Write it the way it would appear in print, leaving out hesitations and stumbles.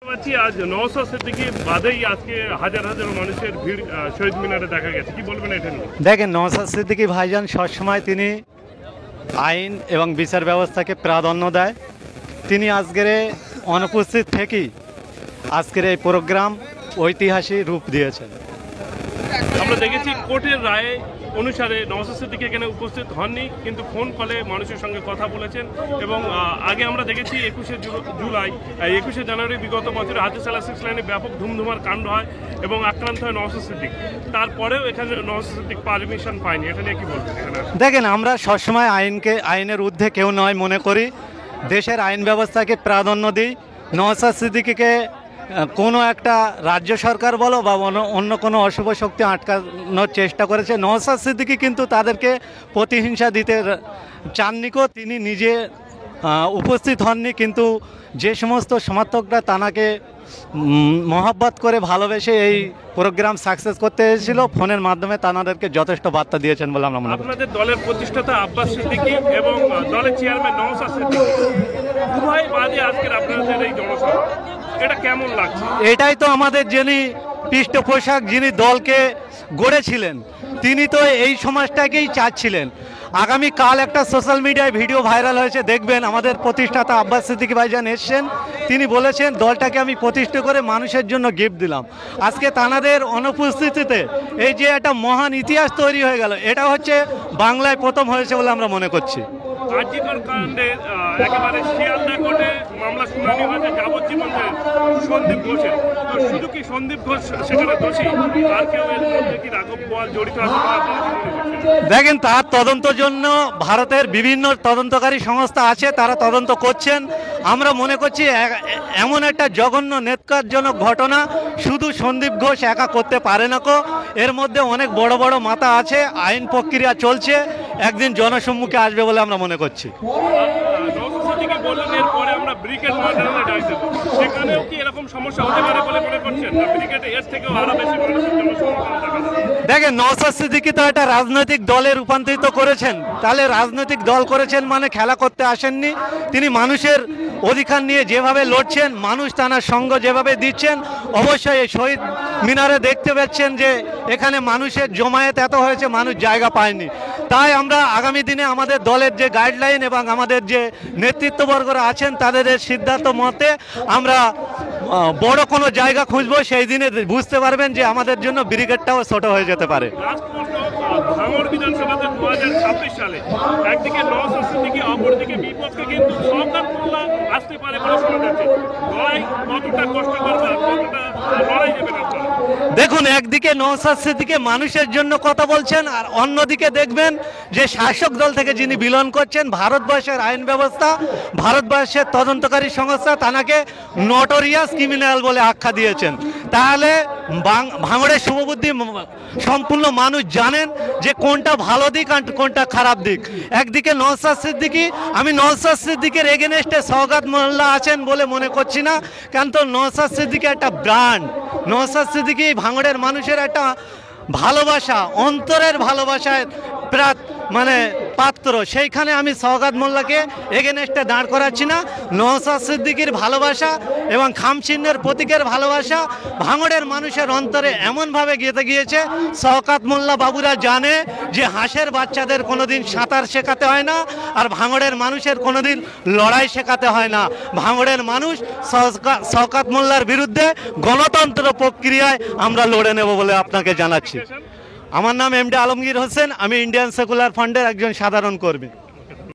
পাচ্ছি আজ নওশাদ সিদ্দিকী বাদেই আজকে হাজার হাজার মানুষের ভিড় শহীদ মিনারে দেখা গেছে, কি বলবেন এটা নিয়ে? দেখেন, নওশাদ সিদ্দিকী ভাইজান সবসময় তিনি আইন এবং বিচার ব্যবস্থাকে প্রাধান্য দেয়। তিনি আজকের অনুপস্থিত থেকেই আজকের এই প্রোগ্রাম ঐতিহাসিক রূপ দিয়েছেন। আমরা দেখেছি কোর্টের রায় অনুসারে নওশাদ সিদ্দিকী এখানে উপস্থিত হননি, কিন্তু ফোন কলে মানুষের সঙ্গে কথা বলেছেন। এবং আগে আমরা দেখেছি 21শে জানুয়ারি বিগত বছরে হাতিশালা 6 লাইনে ব্যাপক ধুমধুমার কাণ্ড হয় এবং আক্রান্ত হয় নওশাদ সিদ্দিকী। তারপরেও এখানে নওশাদ সিদ্দিকী পারমিশন পায়নি, এটা নিয়ে কি বলবেন? দেখেন, আমরা সবসময় আইনের ঊর্ধ্বে কেউ নয় মনে করি, দেশের আইন ব্যবস্থাকে প্রাধান্য দিই। নওশাদ সিদ্দিকীকে কোনো একটা রাজ্য সরকার বলো বা অন্য কোনো অশুভ শক্তি আটকানোর চেষ্টা করেছে। নওশাদ সিদ্দিকী কিন্তু তাদেরকে প্রতিহিংসা দিতে চাননিকো, তিনি নিজে উপস্থিত হননি। কিন্তু যে সমস্ত সমর্থকরা তানাকে মহব্বত করে ভালোবেসে এই প্রোগ্রাম সাকসেস করতে এসেছিল, ফোনের মাধ্যমে তানাদেরকে যথেষ্ট বার্তা দিয়েছেন বলে আমরা মনে করি। আপনাদের দলের প্রতিষ্ঠাতা আব্বাস সিদ্দিকী এবং দলের চেয়ারম্যান নওশাদ সিদ্দিকী উভয় বাদে আজকের আপনাদের এই জনসভা, এটা কেমন লাগছে? এটাই তো আমাদের যিনি পৃষ্ঠপোষক, যিনি দলকে গড়েছিলেন, তিনি তো এই সমাজটাকেই চাচ্ছিলেন। আগামীকাল একটা সোশ্যাল মিডিয়ায় ভিডিও ভাইরাল হয়েছে, দেখবেন। আমাদের প্রতিষ্ঠাতা আব্বাস সিদ্দিকী ভাইজান এসছেন, তিনি বলেছেন দলটাকে আমি প্রতিষ্ঠা করে মানুষের জন্য গিফট দিলাম। আজকে তানাদের অনুপস্থিতিতে এই যে একটা মহান ইতিহাস তৈরি হয়ে গেল, এটা হচ্ছে বাংলায় প্রথম হয়েছে বলে আমরা মনে করছি। কার্যকর কাণ্ডে একেবারে শিয়ালদা কোর্টে মামলা শুনানি হয়েছে যাবজ্জীবন সন্দীপ ঘোষের। তো শুধু কি সন্দীপ ঘোষ সেখানে দোষী, আর কেউ এর মধ্যে কি রাঘব বোয়াল জড়িত আছে? দেখেন, তার তদন্তের জন্য ভারতের বিভিন্ন তদন্তকারী সংস্থা আছে, তারা তদন্ত করছেন। আমরা মনে করছি এমন একটা জঘন্য নেতকারজনক ঘটনা শুধু সন্দীপ ঘোষ একা করতে পারে না কো, এর মধ্যে অনেক বড় বড় মাথা আছে, আইন প্রক্রিয়া চলছে, একদিন জনসম্মুখে আসবে বলে আমরা মনে করছি। দেখেন, নওশাদ সিদ্দিকী তো একটা রাজনৈতিক দলে রূপান্তরিত করেছেন, তাহলে রাজনৈতিক দল করেছেন মানে খেলা করতে আসেননি। তিনি মানুষের অধিকার নিয়ে যেভাবে লড়ছেন, মানুষ তার সঙ্গ যেভাবে দিচ্ছেন, অবশ্যই এই শহীদ মিনারে দেখতে পাচ্ছেন যে এখানে মানুষের জমায়েত এত হয়েছে, মানুষ জায়গা পায়নি। তাই আমরা আগামী দিনে আমাদের দলের যে গাইডলাইন এবং আমাদের যে নেতৃত্ববর্গরা আছেন তাদের সিদ্ধান্ত মতে আমরা বড় কোনো জায়গা খুঁজবো, সেই দিনে বুঝতে পারবেন যে আমাদের জন্য ব্রিগেডটাও ছোট হয়ে যেতে পারে। ভাঙড় বিধানসভাতে 2026 সালে একদিকে নওশাদ সিদ্দিকী, অপরদিকে বিপক্ষে কিন্তু সরকার মোল্লা আসতে পারে বলে শোনা যাচ্ছে। লড়াই কতটা কষ্টকর, কতটা লড়াই দেবেন আপনারা? দেখুন, একদিকে নওশাদ সিদ্দিকী মানুষের জন্য কথা বলছেন, আর অন্যদিকে দেখবেন যে শাসক দল থেকে যিনি বিলন করছেন, ভারতবর্ষের আইন ব্যবস্থা, ভারতবর্ষের তদন্তকারী সংস্থা তানাকে নটোরিয়াস ক্রিমিনাল বলে আখ্যা দিয়েছেন। তাহলে ভাঙড়ের শুভবুদ্ধি সম্পূর্ণ মানুষ জানেন যে কোনটা ভালো দিক আর কোনটা খারাপ দিক। একদিকে নওশাদ সিদ্দিকী, আমি নওশাদ সিদ্দিকীর এগেনস্টে সওগাত মোল্লা আছেন বলে মনে করছি না, কারণ তো নওশাদ সিদ্দিকী একটা ব্র্যান্ড। নওশাদ সিদ্দিকী ভাঙড়ের মানুষের একটা ভালোবাসা, অন্তরের ভালোবাসায় পাত্র, সেইখানে আমি সওগাত মোল্লাকে এগেনস্টে দাঁড় করাচ্ছি না। নওশাদ সিদ্দিকীর ভালোবাসা এবং খামচিহ্নের প্রতীকের ভালোবাসা ভাঙড়ের মানুষের অন্তরে এমনভাবে গেঁথে গিয়েছে, সওগাত মোল্লা বাবুরা জানে যে হাঁসের বাচ্চাদের কোনোদিন সাঁতার শেখাতে হয় না, আর ভাঙড়ের মানুষের কোনোদিন লড়াই শেখাতে হয় না। ভাঙড়ের মানুষ সওগাত মোল্লার বিরুদ্ধে গণতন্ত্র প্রক্রিয়ায় আমরা লড়ে নেব বলে আপনাকে জানাচ্ছি। আমার নাম এমডি আলমগীর হোসেন, আমি ইন্ডিয়ান সেকুলার ফান্ডের একজন সাধারণ কর্মী।